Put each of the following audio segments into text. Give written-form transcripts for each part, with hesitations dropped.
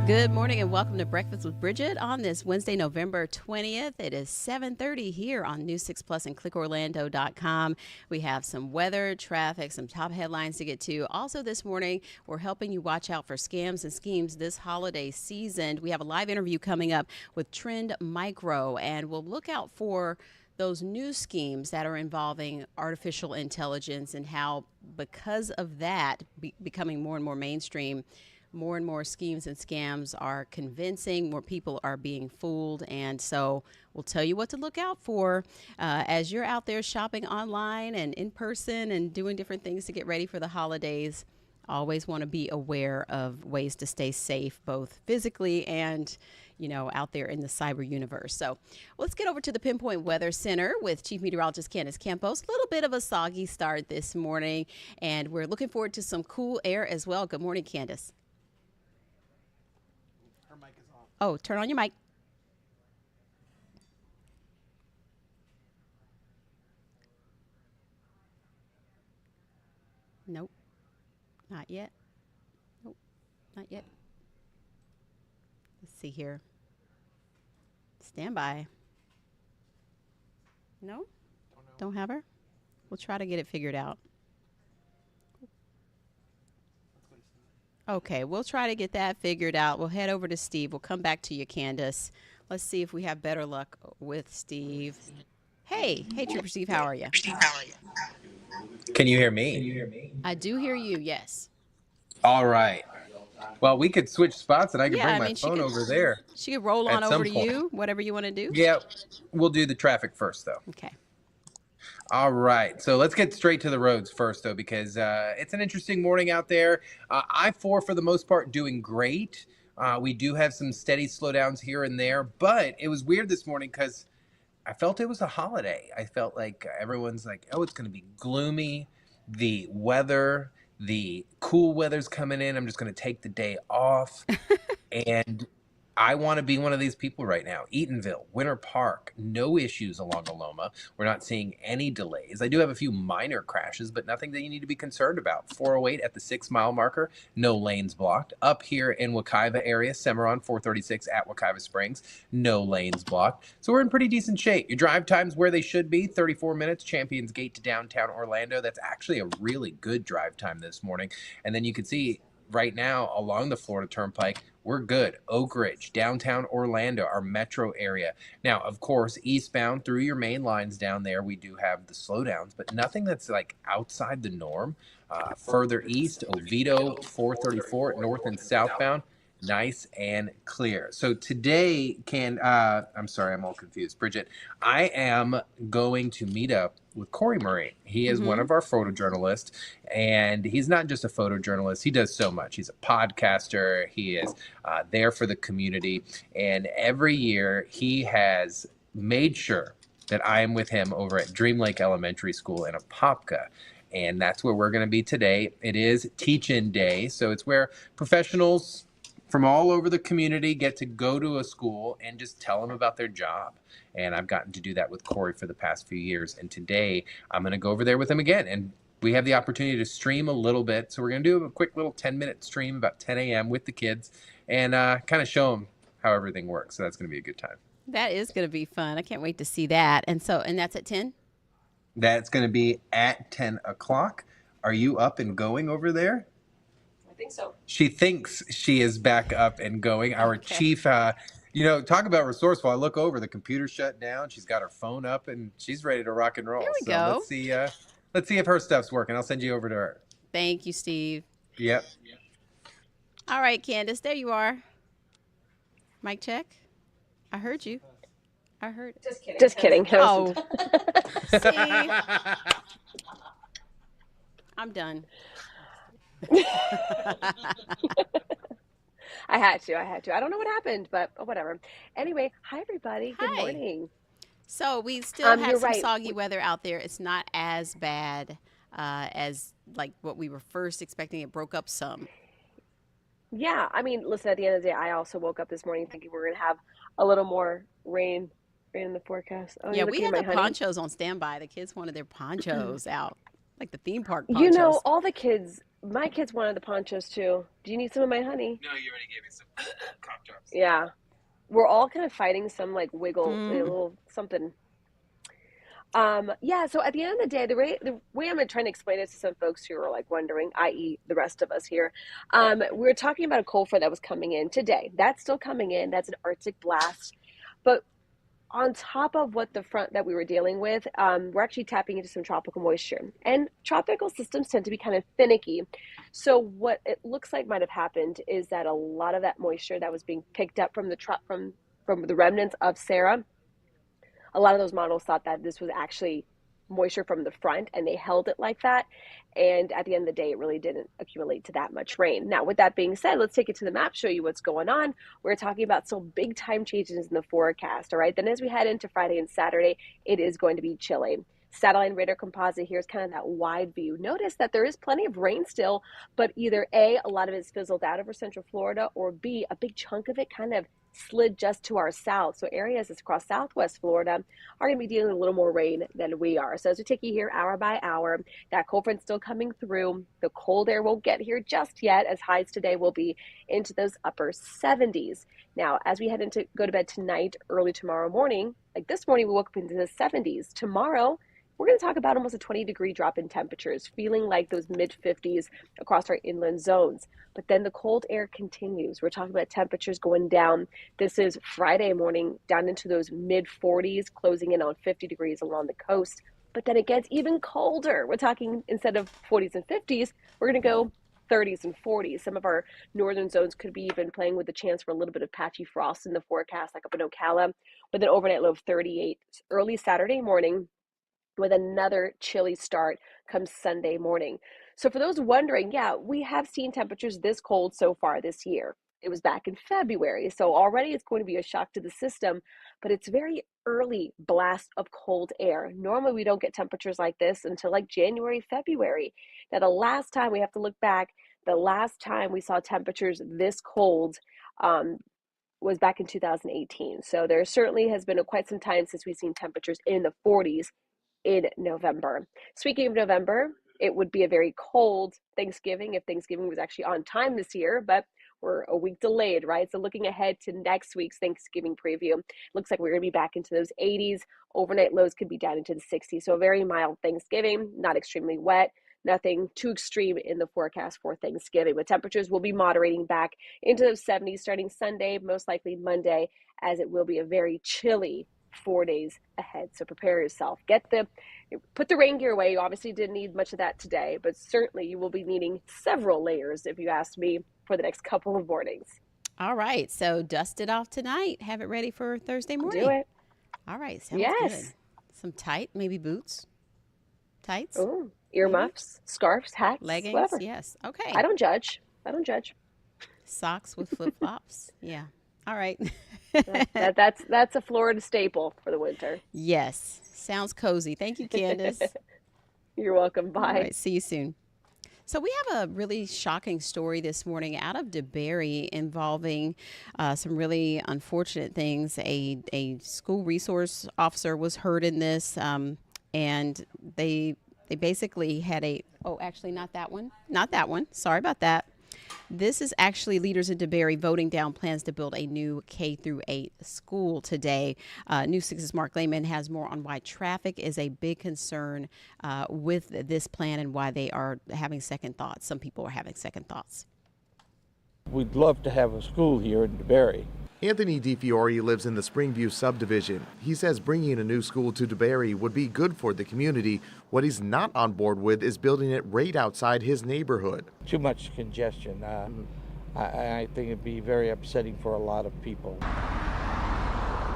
Good morning and welcome to Breakfast with Bridgett on this Wednesday, November 20th. It is 7:30 here on News 6 Plus and clickorlando.com. We have some weather, traffic, some top headlines to get to. Also this morning, we're helping you watch out for scams and schemes this holiday season. We have a live interview coming up with Trend Micro, and we'll look out for those new schemes that are involving artificial intelligence and how, because of that becoming more and more mainstream, more and more schemes and scams are convincing, more people are being fooled. And so we'll tell you what to look out for as you're out there shopping online and in person and doing different things to get ready for the holidays. Always want to be aware of ways to stay safe, both physically and, out there in the cyber universe. So let's get over to the Pinpoint Weather Center with Chief Meteorologist Candace Campos. A little bit of a soggy start this morning, and we're looking forward to some cool air as well. Good morning, Candace. Oh, turn on your mic. Nope. Not yet. Nope. Not yet. Let's see here. Stand by. No? Don't have her? We'll try to get it figured out. Okay, we'll try to get that figured out. We'll head over to Steve. We'll come back to you, Candace. Let's see if we have better luck with Steve. Hey, Trooper Steve, how are you? Can you hear me? I do hear you, yes. All right. Well, we could switch spots and I could bring my phone over there. She could roll on over to you, whatever you want to do. Yeah, we'll do the traffic first, though. Okay. All right. So let's get straight to the roads first, though, because it's an interesting morning out there. I-4, for the most part, doing great. We do have some steady slowdowns here and there, but it was weird this morning because I felt it was a holiday. I felt like everyone's like, oh, it's going to be gloomy. The weather, the cool weather's coming in. I'm just going to take the day off. And I want to be one of these people right now. Eatonville, Winter Park, no issues along Aloma. We're not seeing any delays. I do have a few minor crashes, but nothing that you need to be concerned about. 408 at the 6-mile marker, no lanes blocked. Up here in Wekiva area, Cimarron, 436 at Wekiva Springs, no lanes blocked. So we're in pretty decent shape. Your drive time's where they should be, 34 minutes, Champions Gate to downtown Orlando. That's actually a really good drive time this morning. And then you can see right now along the Florida Turnpike, we're good. Oak Ridge, downtown Orlando, our metro area. Now, of course, eastbound through your main lines down there, we do have the slowdowns, but nothing that's like outside the norm. Further east, Oviedo, 434, north and southbound, nice and clear. So today, I'm sorry, I'm all confused. Bridgett, I am going to meet up with Corey Murray. He is one of our photojournalists, and he's not just a photojournalist. He does so much. He's a podcaster. He is there for the community. And every year he has made sure that I am with him over at Dream Lake Elementary School in Apopka. And that's where we're going to be today. It is Teach-In Day. So it's where professionals from all over the community get to go to a school and just tell them about their job. And I've gotten to do that with Corey for the past few years. And today I'm going to go over there with him again. And we have the opportunity to stream a little bit. So we're going to do a quick little 10-minute stream about 10 a.m. with the kids and kind of show them how everything works. So that's going to be a good time. That is going to be fun. I can't wait to see that. And that's at 10? That's going to be at 10 o'clock. Are you up and going over there? I think so. She thinks she is back up and going. Our chief, talk about resourceful. I look over, the computer shut down. She's got her phone up and she's ready to rock and roll. There we go. Let's see if her stuff's working. I'll send you over to her. Thank you, Steve. Yep. All right, Candace, there you are. Mic check. I heard you. I heard. Just kidding. Oh. See? I'm done. I had to. I don't know what happened, but whatever. Anyway, hi, everybody. Good Hi. morning. So we still have some right. soggy weather out there. It's not as bad as like what we were first expecting. It broke up some. Yeah, I mean, listen, at the end of the day, I also woke up this morning thinking we're going to have a little more rain in the forecast. Oh, Yeah, you're we looking had at the my honey? ponchos on standby. The kids wanted their ponchos out. Like the theme park You know, ponchos. all the kids, my kids wanted the ponchos too. Do you need some of my honey? No, you already gave me some cough drops. Yeah. We're all kind of fighting some like wiggle, a Mm. little something. Yeah, so at the end of the day, the way I'm trying to explain it to some folks who are like wondering, i.e., the rest of us here, we were talking about a cold front that was coming in today. That's still coming in. That's an Arctic blast. But on top of what the front that we were dealing with, we're actually tapping into some tropical moisture. And tropical systems tend to be kind of finicky. So what it looks like might have happened is that a lot of that moisture that was being picked up from from the remnants of Sarah, a lot of those models thought that this was actually moisture from the front and they held it like that. And at the end of the day, it really didn't accumulate to that much rain. Now, with that being said, let's take it to the map, show you what's going on. We're talking about some big time changes in the forecast. All right. Then as we head into Friday and Saturday, it is going to be chilly. Satellite radar composite here is kind of that wide view. Notice that there is plenty of rain still, but either A, a lot of it's fizzled out over central Florida, or B, a big chunk of it kind of slid just to our south. So areas that's across southwest Florida are going to be dealing with a little more rain than we are. So as we take you here hour by hour, that cold front's still coming through. The cold air won't get here just yet, as highs today will be into those upper 70s. Now, as we head into go to bed tonight, early tomorrow morning, like this morning, we woke up into the 70s. Tomorrow, we're going to talk about almost a 20-degree drop in temperatures, feeling like those mid-50s across our inland zones. But then the cold air continues. We're talking about temperatures going down. This is Friday morning, down into those mid-40s, closing in on 50 degrees along the coast. But then it gets even colder. We're talking, instead of 40s and 50s, we're going to go 30s and 40s. Some of our northern zones could be even playing with the chance for a little bit of patchy frost in the forecast, like up in Ocala. But then overnight low of 38 early Saturday morning, with another chilly start come Sunday morning. So for those wondering, yeah, we have seen temperatures this cold so far this year. It was back in February, so already it's going to be a shock to the system, but it's very early blast of cold air. Normally we don't get temperatures like this until like January, February. Now the last time we have to look back, the last time we saw temperatures this cold was back in 2018. So there certainly has been quite some time since we've seen temperatures in the 40s in November. Speaking of November, it would be a very cold Thanksgiving if Thanksgiving was actually on time this year, but we're a week delayed, right? So looking ahead to next week's Thanksgiving preview, looks like we're going to be back into those 80s. Overnight lows could be down into the 60s. So a very mild Thanksgiving, not extremely wet, nothing too extreme in the forecast for Thanksgiving. But temperatures will be moderating back into those 70s starting Sunday, most likely Monday, as it will be a very chilly 4 days ahead. So prepare yourself. Put the rain gear away. You obviously didn't need much of that today, but certainly you will be needing several layers, if you ask me, for the next couple of mornings. All right. So dust it off tonight. Have it ready for Thursday I'll morning. do it. All right. Sounds Yes. good. Some tight, maybe boots, tights, Oh, earmuffs, scarves, hats, leggings. whatever. Yes. Okay. I don't judge. I don't judge. Socks with flip flops. Yeah. All right. That's a Florida staple for the winter. Yes. Sounds cozy. Thank you, Candace. You're welcome. All Bye. right. See you soon. So we have a really shocking story this morning out of DeBerry involving some really unfortunate things. A school resource officer was hurt in this, and they basically had actually not that one. Sorry about that. This is actually leaders in DeBerry voting down plans to build a new K-8 school today. News 6's Mark Lehman has more on why traffic is a big concern with this plan and why they are having second thoughts. Some people are having second thoughts. We'd love to have a school here in DeBerry. Anthony DiFiore lives in the Springview subdivision. He says bringing a new school to DeBerry would be good for the community. What he's not on board with is building it right outside his neighborhood. Too much congestion. I think it'd be very upsetting for a lot of people.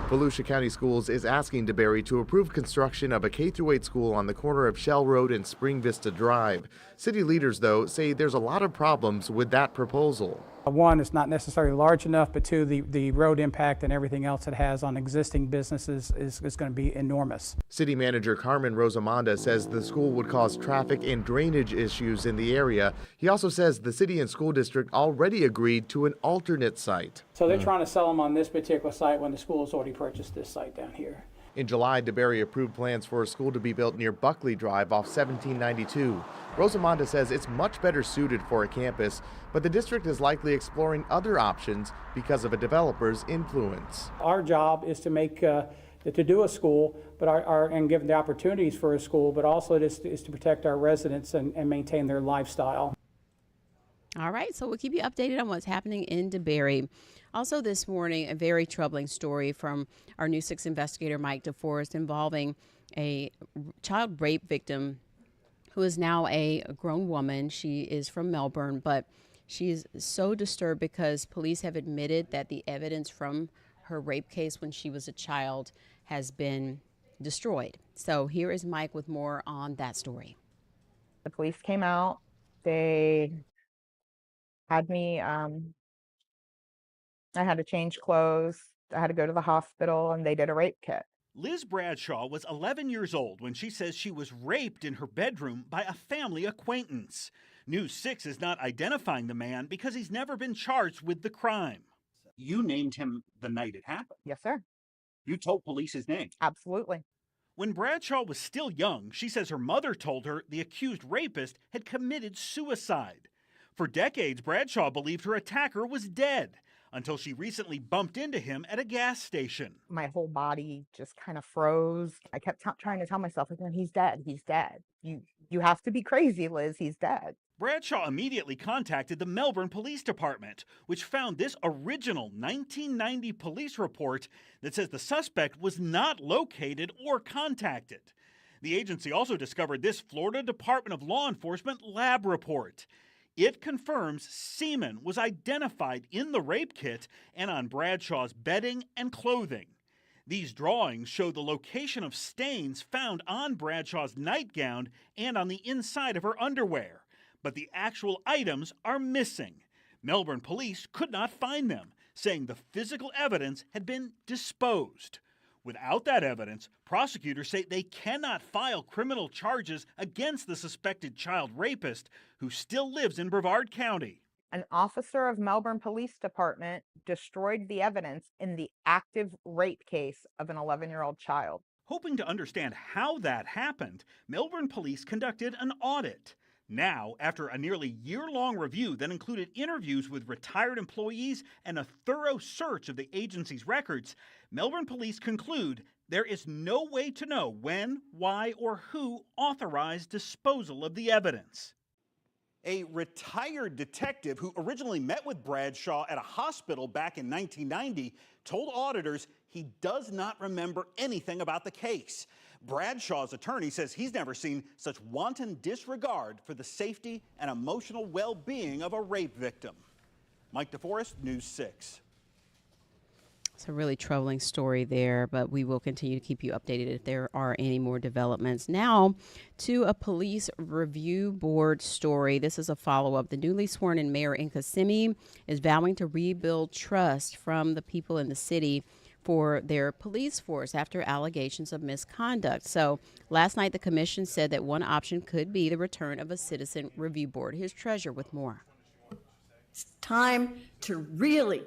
Volusia County Schools is asking DeBerry to approve construction of a K-8 school on the corner of Shell Road and Spring Vista Drive. City leaders, though, say there's a lot of problems with that proposal. One, it's not necessarily large enough, but two, the road impact and everything else it has on existing businesses is going to be enormous. City Manager Carmen Rosamonda says the school would cause traffic and drainage issues in the area. He also says the city and school district already agreed to an alternate site. So they're trying to sell them on this particular site when the school has already purchased this site down here. In July, DeBerry approved plans for a school to be built near Buckley Drive off 1792. Rosamonda says it's much better suited for a campus, but the district is likely exploring other options because of a developer's influence. Our job is to make to do a school, but and give the opportunities for a school, but also it is to protect our residents and maintain their lifestyle. All right, so we'll keep you updated on what's happening in DeBerry. Also this morning, a very troubling story from our News 6 investigator, Mike DeForest, involving a child rape victim who is now a grown woman. She is from Melbourne, but she is so disturbed because police have admitted that the evidence from her rape case when she was a child has been destroyed. So here is Mike with more on that story. The police came out. They had me, I had to change clothes. I had to go to the hospital, and they did a rape kit. Liz Bradshaw was 11 years old when she says she was raped in her bedroom by a family acquaintance. News 6 is not identifying the man because he's never been charged with the crime. You named him the night it happened. Yes, sir. You told police his name. Absolutely. When Bradshaw was still young, she says her mother told her the accused rapist had committed suicide. For decades, Bradshaw believed her attacker was dead until she recently bumped into him at a gas station. My whole body just kind of froze. I kept trying to tell myself, like, he's dead. He's dead. You have to be crazy, Liz. He's dead. Bradshaw immediately contacted the Melbourne Police Department, which found this original 1990 police report that says the suspect was not located or contacted. The agency also discovered this Florida Department of Law Enforcement lab report. It confirms semen was identified in the rape kit and on Bradshaw's bedding and clothing. These drawings show the location of stains found on Bradshaw's nightgown and on the inside of her underwear, but the actual items are missing. Melbourne police could not find them, saying the physical evidence had been disposed. Without that evidence, prosecutors say they cannot file criminal charges against the suspected child rapist who still lives in Brevard County. An officer of Melbourne Police Department destroyed the evidence in the active rape case of an 11-year-old child. Hoping to understand how that happened, Melbourne police conducted an audit. Now, after a nearly year-long review that included interviews with retired employees and a thorough search of the agency's records, Melbourne police conclude there is no way to know when, why, or who authorized disposal of the evidence. A retired detective who originally met with Bradshaw at a hospital back in 1990 told auditors he does not remember anything about the case. Bradshaw's attorney says he's never seen such wanton disregard for the safety and emotional well-being of a rape victim. Mike DeForest, News 6. It's a really troubling story there, but we will continue to keep you updated if there are any more developments. Now to a police review board story. This is a follow-up. The newly sworn-in mayor in Kissimmee is vowing to rebuild trust from the people in the city for their police force after allegations of misconduct. So last night, the commission said that one option could be the return of a citizen review board. Here's Treasurer with more. It's time to really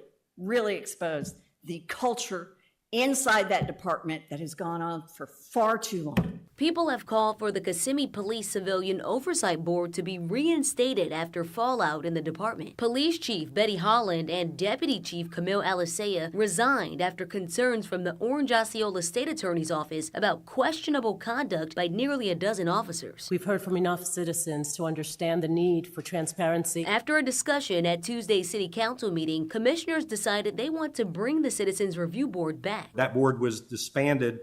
expose the culture inside that department that has gone on for far too long. People have called for the Kissimmee Police Civilian Oversight Board to be reinstated after fallout in the department. Police Chief Betty Holland and Deputy Chief Camille Alisea resigned after concerns from the Orange Osceola State Attorney's Office about questionable conduct by nearly a dozen officers. We've heard from enough citizens to understand the need for transparency. After a discussion at Tuesday's City Council meeting, commissioners decided they want to bring the Citizens Review Board back. That board was disbanded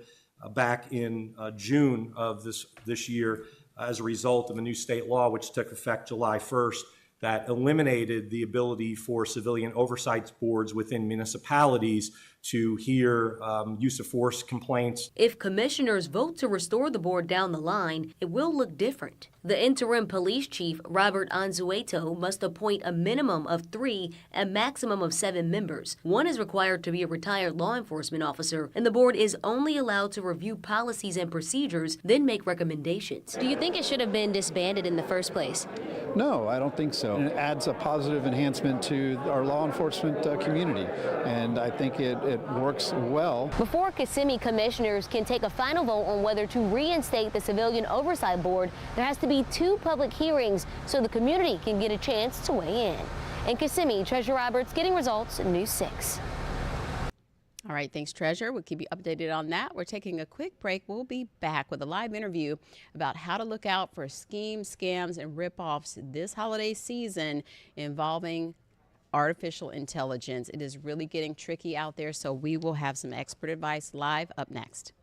back in June of this year as a result of a new state law which took effect July 1st that eliminated the ability for civilian oversight boards within municipalities to hear use of force complaints. If commissioners vote to restore the board down the line, it will look different. The interim police chief, Robert Anzueto, must appoint a minimum of 3 and maximum of 7 members. One is required to be a retired law enforcement officer, and the board is only allowed to review policies and procedures, then make recommendations. Do you think it should have been disbanded in the first place? No, I don't think so. It adds a positive enhancement to our law enforcement community, and I think it it works well. Before Kissimmee commissioners can take a final vote on whether to reinstate the Civilian Oversight Board, there has to be 2 public hearings so the community can get a chance to weigh in. In Kissimmee, Treasurer Roberts getting results, News 6. All right, thanks, Treasure. We'll keep you updated on that. We're taking a quick break. We'll be back with a live interview about how to look out for schemes, scams, and ripoffs this holiday season involving artificial intelligence. It is really getting tricky out there, so we will have some expert advice live up next.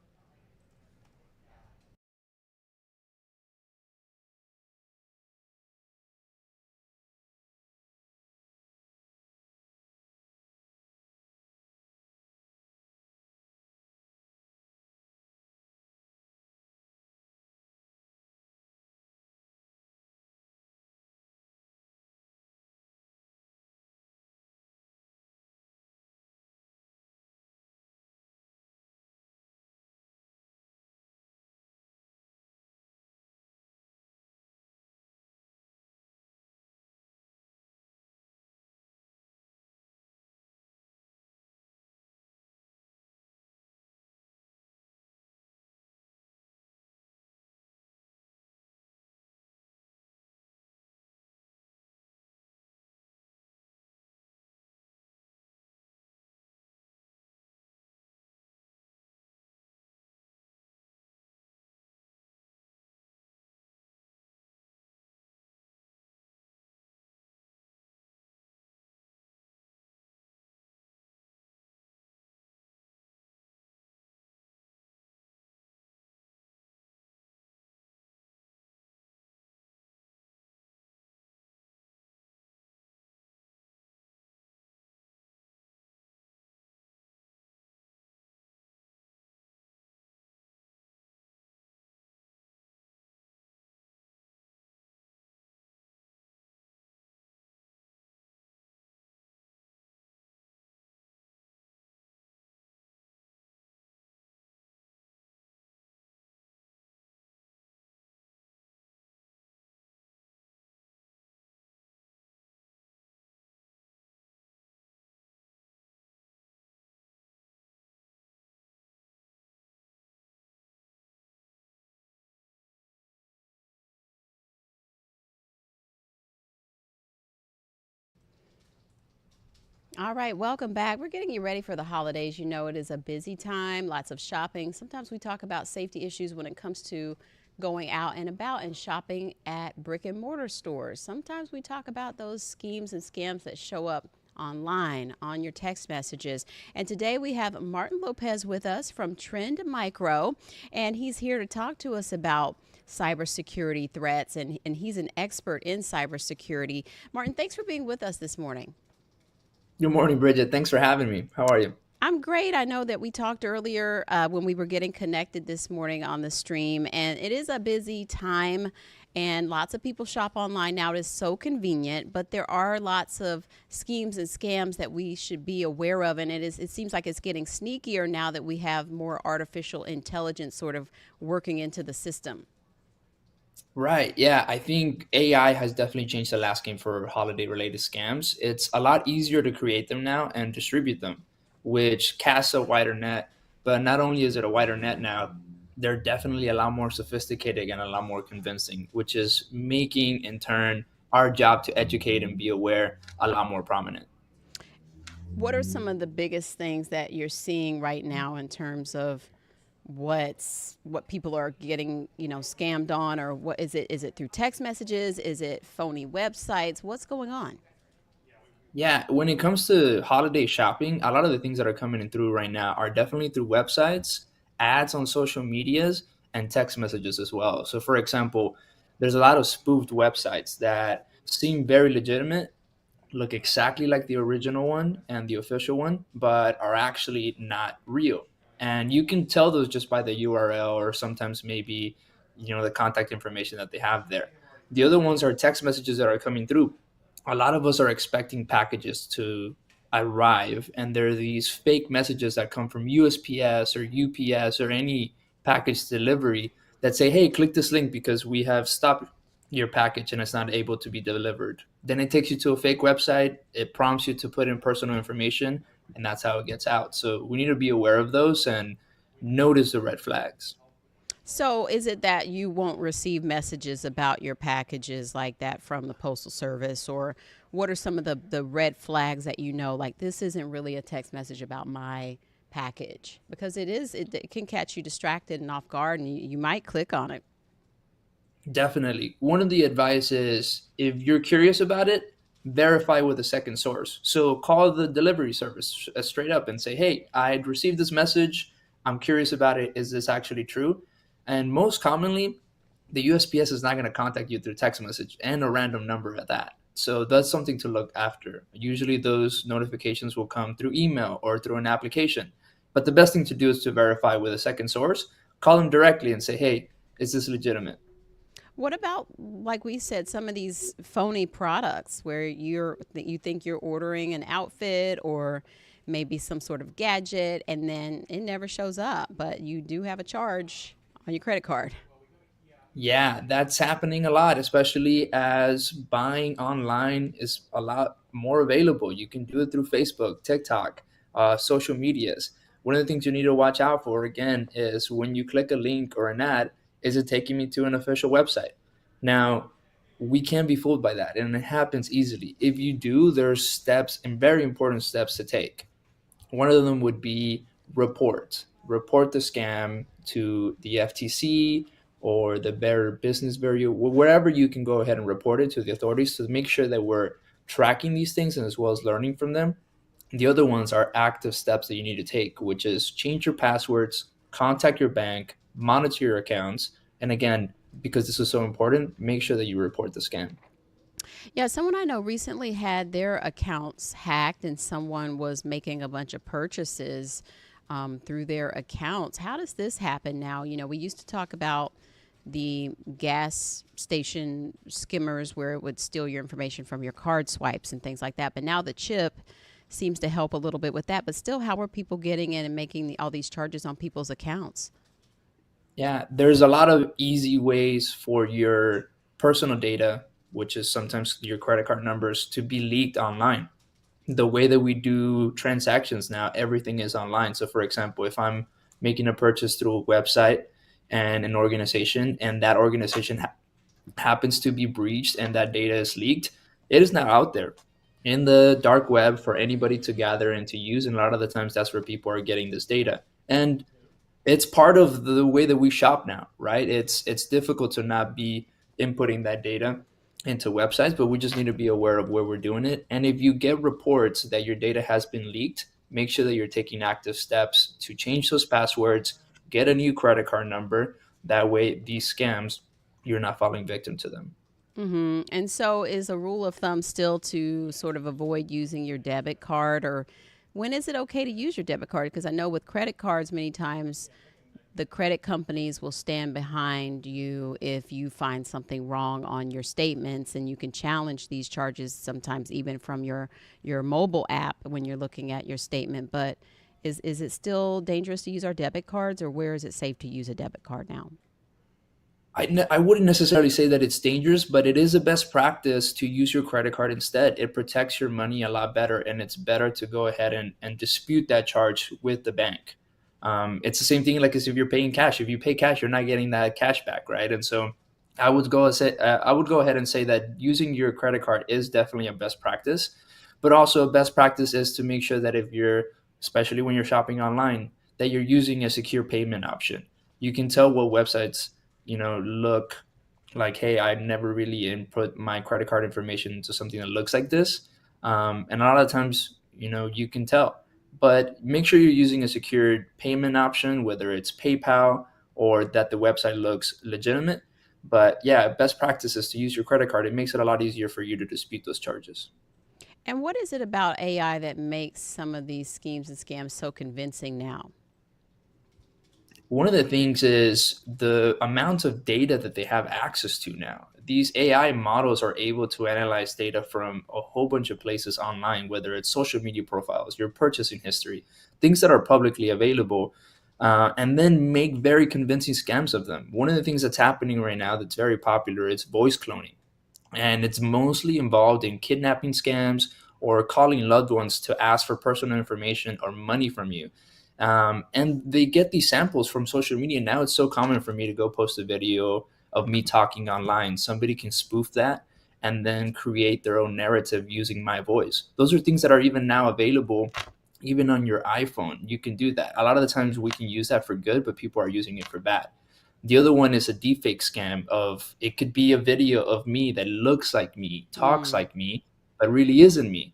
All right, welcome back. We're getting you ready for the holidays. You know, it is a busy time, lots of shopping. Sometimes we talk about safety issues when it comes to going out and about and shopping at brick and mortar stores. Sometimes we talk about those schemes and scams that show up online on your text messages. And today we have Martin Lopez with us from Trend Micro, and he's here to talk to us about cybersecurity threats, and he's an expert in cybersecurity. Martin, thanks for being with us this morning. Good morning, Bridgett. Thanks for having me. How are you? I'm great. I know that we talked earlier when we were getting connected this morning on the stream, and it is a busy time, and lots of people shop online now. It is so convenient, but there are lots of schemes and scams that we should be aware of, and it seems like it's getting sneakier now that we have more artificial intelligence sort of working into the system. Right. Yeah. I think AI has definitely changed the landscape for holiday related scams. It's a lot easier to create them now and distribute them, which casts a wider net. But not only is it a wider net now, they're definitely a lot more sophisticated and a lot more convincing, which is making, in turn, our job to educate and be aware a lot more prominent. What are some of the biggest things that you're seeing right now in terms of what people are getting, scammed on, or what is it? Is it through text messages? Is it phony websites? What's going on? Yeah, when it comes to holiday shopping, a lot of the things that are coming in through right now are definitely through websites, ads on social medias, and text messages as well. So for example, there's a lot of spoofed websites that seem very legitimate, look exactly like the original one and the official one, but are actually not real. And you can tell those just by the URL, or sometimes maybe, the contact information that they have there. The other ones are text messages that are coming through. A lot of us are expecting packages to arrive, and there are these fake messages that come from USPS or UPS or any package delivery that say, hey, click this link because we have stopped your package and it's not able to be delivered. Then it takes you to a fake website. It prompts you to put in personal information, and that's how it gets out. So we need to be aware of those and notice the red flags. So is it that you won't receive messages about your packages like that from the Postal Service, or what are some of the red flags that you know, like this isn't really a text message about my package? Because it can catch you distracted and off guard, and you might click on it. Definitely. One of the advice is if you're curious about it, verify with a second source. So call the delivery service straight up and say, hey, I received this message. I'm curious about it. Is this actually true? And most commonly, the USPS is not going to contact you through text message and a random number at that. So that's something to look after. Usually those notifications will come through email or through an application. But the best thing to do is to verify with a second source. Call them directly and say, hey, is this legitimate? What about, like we said, some of these phony products where you think you're ordering an outfit or maybe some sort of gadget, and then it never shows up, but you do have a charge on your credit card? Yeah, that's happening a lot, especially as buying online is a lot more available. You can do it through Facebook, TikTok, social medias. One of the things you need to watch out for, again, is when you click a link or an ad, is it taking me to an official website? Now, we can't be fooled by that, and it happens easily. If you do, there's steps and very important steps to take. One of them would be report the scam to the FTC or the Better Business Bureau, wherever you can go ahead and report it to the authorities to make sure that we're tracking these things and as well as learning from them. The other ones are active steps that you need to take, which is change your passwords, contact your bank, monitor your accounts, and again, because this is so important, make sure that you report the scam. Yeah, someone I know recently had their accounts hacked, and someone was making a bunch of purchases through their accounts. How does this happen now? You know, we used to talk about the gas station skimmers where it would steal your information from your card swipes and things like that. But now the chip seems to help a little bit with that. But still, how are people getting in and making all these charges on people's accounts? Yeah, there's a lot of easy ways for your personal data, which is sometimes your credit card numbers, to be leaked online. The way that we do transactions now, everything is online. So for example, if I'm making a purchase through a website and an organization, and that organization happens to be breached and that data is leaked, it is now out there in the dark web for anybody to gather and to use. And a lot of the times that's where people are getting this data. And it's part of the way that we shop now, right? It's difficult to not be inputting that data into websites, but we just need to be aware of where we're doing it. And if you get reports that your data has been leaked, make sure that you're taking active steps to change those passwords, get a new credit card number. That way, these scams, you're not falling victim to them. Mm-hmm. And so is a rule of thumb still to sort of avoid using your debit card, or when is it okay to use your debit card? Because I know with credit cards, many times the credit companies will stand behind you if you find something wrong on your statements, and you can challenge these charges sometimes even from your mobile app when you're looking at your statement. But is it still dangerous to use our debit cards, or where is it safe to use a debit card now? I wouldn't necessarily say that it's dangerous, but it is a best practice to use your credit card instead. It protects your money a lot better, and it's better to go ahead and dispute that charge with the bank. It's the same thing like as if you're paying cash. If you pay cash, you're not getting that cash back, right? And so I would go ahead and say that using your credit card is definitely a best practice, but also a best practice is to make sure that if you're, especially when you're shopping online, that you're using a secure payment option. You can tell what websites look like, hey, I've never really input my credit card information into something that looks like this. And a lot of times, you can tell. But make sure you're using a secured payment option, whether it's PayPal or that the website looks legitimate. But yeah, best practice is to use your credit card. It makes it a lot easier for you to dispute those charges. And what is it about AI that makes some of these schemes and scams so convincing now? One of the things is the amount of data that they have access to now. These AI models are able to analyze data from a whole bunch of places online, whether it's social media profiles, your purchasing history, things that are publicly available, and then make very convincing scams of them. One of the things that's happening right now that's very popular is voice cloning. And it's mostly involved in kidnapping scams or calling loved ones to ask for personal information or money from you. And they get these samples from social media. Now it's so common for me to go post a video of me talking online. Somebody can spoof that and then create their own narrative using my voice. Those are things that are even now available, even on your iPhone. You can do that. A lot of the times we can use that for good, but people are using it for bad. The other one is a deepfake scam of, it could be a video of me that looks like me, talks like me, but really isn't me.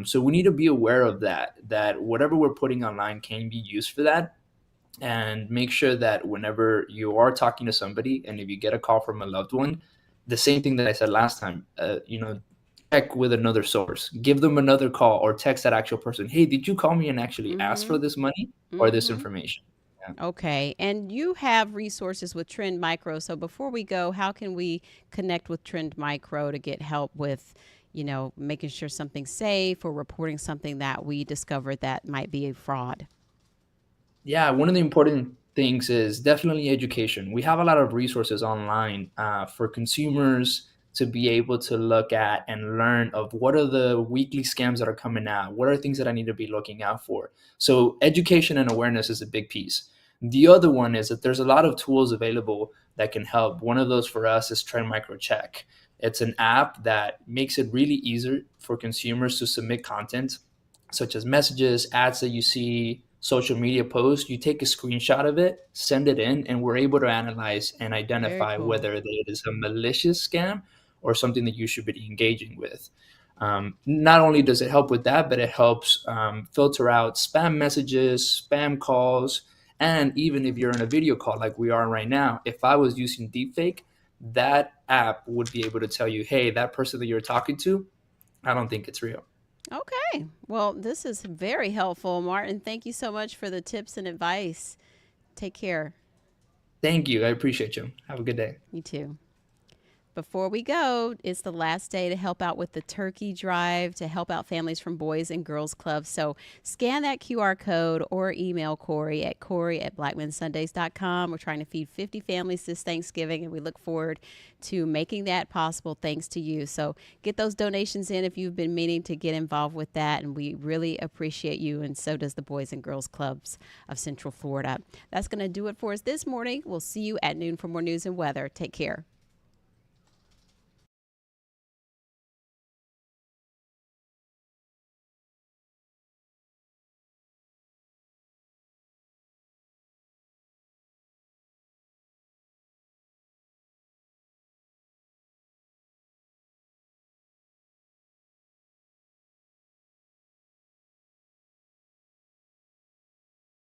So we need to be aware of that whatever we're putting online can be used for that. And make sure that whenever you are talking to somebody, and if you get a call from a loved one, the same thing that I said last time, check with another source, give them another call or text that actual person. Hey, did you call me and actually ask for this money or this information? Yeah. Okay. And you have resources with Trend Micro. So before we go, how can we connect with Trend Micro to get help with, making sure something's safe or reporting something that we discovered that might be a fraud? Yeah, one of the important things is definitely education. We have a lot of resources online for consumers to be able to look at and learn of what are the weekly scams that are coming out, what are things that I need to be looking out for. So education and awareness is a big piece. The other one is that there's a lot of tools available that can help. One of those for us is Trend Micro Check. It's an app that makes it really easy for consumers to submit content, such as messages, ads that you see, social media posts. You take a screenshot of it, send it in, and we're able to analyze and identify whether it is a malicious scam or something that you should be engaging with. Not only does it help with that, but it helps filter out spam messages, spam calls, and even if you're in a video call like we are right now, if I was using deepfake, that app would be able to tell you, hey, that person that you're talking to, I don't think it's real. Okay. Well, this is very helpful, Martin. Thank you so much for the tips and advice. Take care. Thank you. I appreciate you. Have a good day. You too. Before we go, it's the last day to help out with the turkey drive to help out families from Boys and Girls Clubs. So scan that QR code or email Corey at blackmensundays.com. We're trying to feed 50 families this Thanksgiving, and we look forward to making that possible thanks to you. So get those donations in if you've been meaning to get involved with that, and we really appreciate you, and so does the Boys and Girls Clubs of Central Florida. That's going to do it for us this morning. We'll see you at noon for more news and weather. Take care.